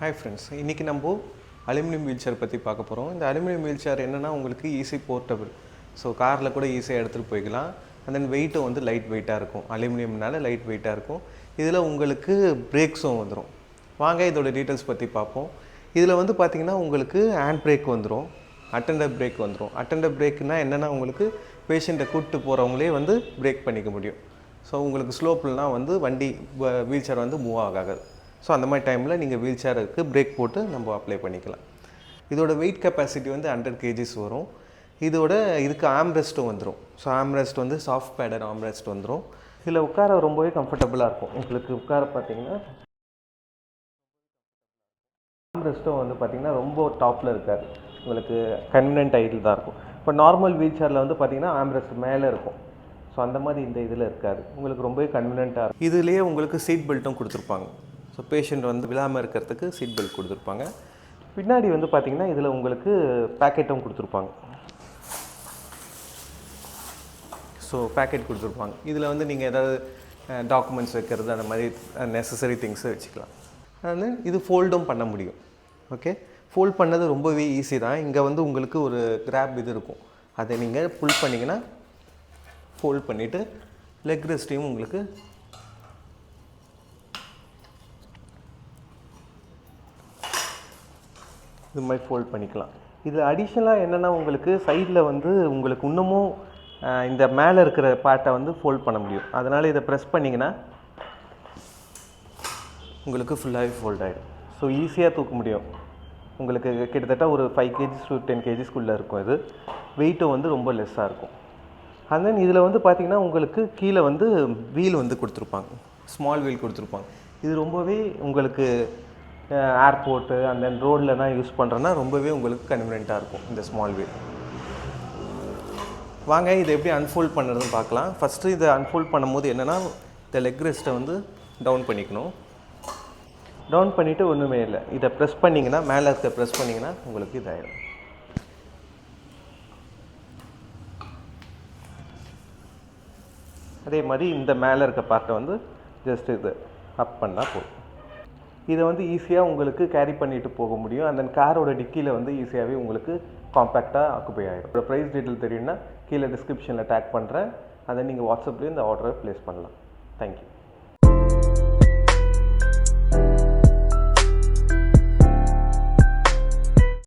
Hi friends, இன்றைக்கி நம்ம aluminium wheel chair பற்றி பார்க்க போகிறோம். இந்த அலுமினியம் வீல் சேர் என்னென்னா உங்களுக்கு ஈஸி போர்ட்டபிள். ஸோ காரில் கூட ஈஸியாக எடுத்துகிட்டு போய்க்கலாம். அண்ட் தென் வெயிட்டும் வந்து லைட் வெயிட்டாக இருக்கும். அலுமினியம்னால லைட் வெயிட்டாக இருக்கும். இதில் உங்களுக்கு பிரேக்ஸும் வந்துடும். வாங்க இதோட டீட்டெயில்ஸ் பற்றி பார்ப்போம். இதில் வந்து பார்த்திங்கன்னா உங்களுக்கு ஹேண்ட் பிரேக் வந்துடும், அட்டெண்டர் பிரேக் வந்துடும். அட்டெண்டர் பிரேக்குனால் என்னென்னா உங்களுக்கு பேஷண்ட்டை கூப்பிட்டு போகிறவங்களே வந்து பிரேக் பண்ணிக்க முடியும். ஸோ உங்களுக்கு ஸ்லோப்லாம் வந்து வண்டி வீல் சேர் வந்து மூவ் ஆகாது. ஸோ அந்த மாதிரி டைமில் நீங்கள் வீல் சேருக்கு பிரேக் போட்டு நம்ம அப்ளை பண்ணிக்கலாம். இதோட வெயிட் கெப்பாசிட்டி வந்து 100 kgs வரும். இதுக்கு ஆம்ரெஸ்ட்டும் வந்துடும். ஸோ ஆம்ரெஸ்ட் வந்து சாஃப்ட் பேடட் ஆம்ரெஸ்ட் வந்துடும். இதில் உட்கார ரொம்பவே கம்ஃபர்டபுளாக இருக்கும். உங்களுக்கு உட்கார பார்த்தீங்கன்னா ஆம்ரெஸ்ட்டும் வந்து பார்த்திங்கன்னா ரொம்ப டாப்பில் இருக்காது. உங்களுக்கு கன்வீனியன்ட் ஹைட்டில் தான் இருக்கும். இப்போ நார்மல் வீல் சேரில் வந்து பார்த்திங்கன்னா ஆம்ரெஸ்ட் மேலே இருக்கும். ஸோ அந்த மாதிரி இந்த இதில் இருக்காது. உங்களுக்கு ரொம்பவே கன்வீனியண்ட்டாக இருக்கும். இதுலேயே உங்களுக்கு சீட் பெல்ட்டும் கொடுத்துருப்பாங்க. ஸோ பேஷண்ட் வந்து விழாமல் இருக்கிறதுக்கு சீட் பெல்ட் கொடுத்துருப்பாங்க. பின்னாடி வந்து பார்த்திங்கன்னா இதில் உங்களுக்கு பேக்கெட்டும் கொடுத்துருப்பாங்க. ஸோ பேக்கெட் கொடுத்துருப்பாங்க. இதில் வந்து நீங்கள் ஏதாவது டாக்குமெண்ட்ஸ் வைக்கிறது அந்த மாதிரி நெசசரி திங்ஸை வச்சுக்கலாம். அது இது ஃபோல்டும் பண்ண முடியும். ஓகே, ஃபோல்ட் பண்ணது ரொம்பவே ஈஸி தான். இங்கே வந்து உங்களுக்கு ஒரு கிராப் இது இருக்கும். அதை நீங்கள் புல் பண்ணிங்கன்னா ஃபோல்ட் பண்ணிவிட்டு லெக் ரெஸ்ட்டையும் உங்களுக்கு இது மாதிரி ஃபோல்ட் பண்ணிக்கலாம். இது அடிஷ்னலாக என்னென்னா உங்களுக்கு சைடில் வந்து உங்களுக்கு இன்னமும் இந்த மேலே இருக்கிற பார்ட்டை வந்து ஃபோல்ட் பண்ண முடியும். அதனால் இதை ப்ரெஸ் பண்ணிங்கன்னா உங்களுக்கு ஃபுல்லாகவே ஃபோல்ட் ஆகிடும். ஸோ ஈஸியாக தூக்க முடியும். உங்களுக்கு கிட்டத்தட்ட ஒரு 5 kgs to 10 kgsக்குள்ளே இருக்கும். இது வெயிட்டும் வந்து ரொம்ப லெஸ்ஸாக இருக்கும். அண்ட் தென் இதில் வந்து பார்த்திங்கன்னா உங்களுக்கு கீழே வந்து வீல் வந்து கொடுத்துருப்பாங்க, ஸ்மால் வீல் கொடுத்துருப்பாங்க. இது ரொம்பவே உங்களுக்கு ஏர்போர்ட்டு அண்ட் தென் ரோடில் தான் யூஸ் பண்ணுறேன்னா ரொம்பவே உங்களுக்கு கன்வீனியண்ட்டாக இருக்கும் இந்த ஸ்மால் வீல். வாங்க இதை எப்படி அன்ஃபோல்ட் பண்ணுறதுன்னு பார்க்கலாம். ஃபஸ்ட்டு இதை அன்ஃபோல்ட் பண்ணும்போது என்னென்னா இந்த லெக் ரெஸ்ட்டை வந்து டவுன் பண்ணிக்கணும். டவுன் பண்ணிவிட்டு ஒன்றுமே இல்லை, இதை ப்ரெஸ் பண்ணிங்கன்னா மேலே இருக்க ப்ரெஸ் பண்ணிங்கன்னா உங்களுக்கு இதாகிடும். அதே மாதிரி இந்த மேலே இருக்க பார்ட்டை வந்து ஜஸ்ட் இது அப் பண்ணால் போதும். இதை வந்து ஈஸியாக உங்களுக்கு கேரி பண்ணிட்டு போக முடியும். அந்த காரோட டிக்கியில் வந்து ஈஸியாகவே உங்களுக்கு காம்பேக்டாக ஆக்குபை ஆகிடும். ப்ரைஸ் டீட்டெயில் தெரியும்னா கீழே டிஸ்கிரிப்ஷனில் டேக் பண்ணுறேன். அதை நீங்கள் வாட்ஸ்அப்லேயும் இந்த ஆர்டரை ப்ளேஸ் பண்ணலாம். தேங்க்யூ.